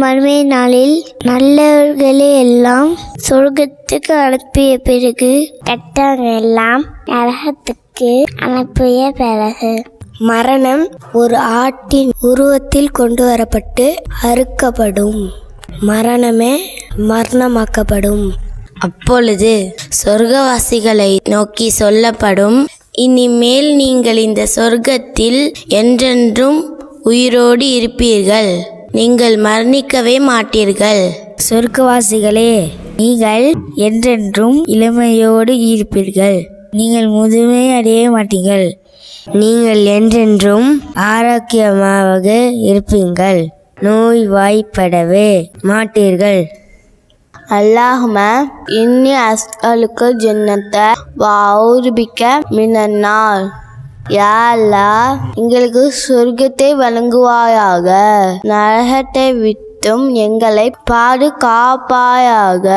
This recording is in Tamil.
மறுமை நாளில் நல்லவர்களை எல்லாம் சொர்க்கத்துக்கு அனுப்பிய பிறகு கெட்டவங்க எல்லாம் நரகத்துக்கு அனுப்பிய பிறகு மரணம் ஒரு ஆட்டின் உருவத்தில் கொண்டு வரப்பட்டு அறுக்கப்படும். மரணமே மரணமாக்கப்படும். அப்பொழுது சொர்க்கவாசிகளை நோக்கி சொல்லப்படும், இனிமேல் நீங்கள் இந்த சொர்க்கத்தில் என்றென்றும் உயிரோடு இருப்பீர்கள், நீங்கள் மரணிக்கவே மாட்டீர்கள். சொர்க்கவாசிகளே, நீங்கள் என்றென்றும் இளமையோடு இருப்பீர்கள், நீங்கள் முதுமை அடைய மாட்டீர்கள், நீங்கள் என்றென்றும் ஆரோக்கியமாக இருப்பீர்கள், நோய் வாய்ப்படவே மாட்டீர்கள். அல்லாஹும்ம இன்னி அஸ்அலுக்க ஜன்னத வ அஊது பிக்க மினன் நார். யா அல்லாஹ், எங்களுக்கு சொர்க்கத்தை வழங்குவாயாக, நரகத்தை விட்டும் எங்களை பாதுகாப்பாயாக.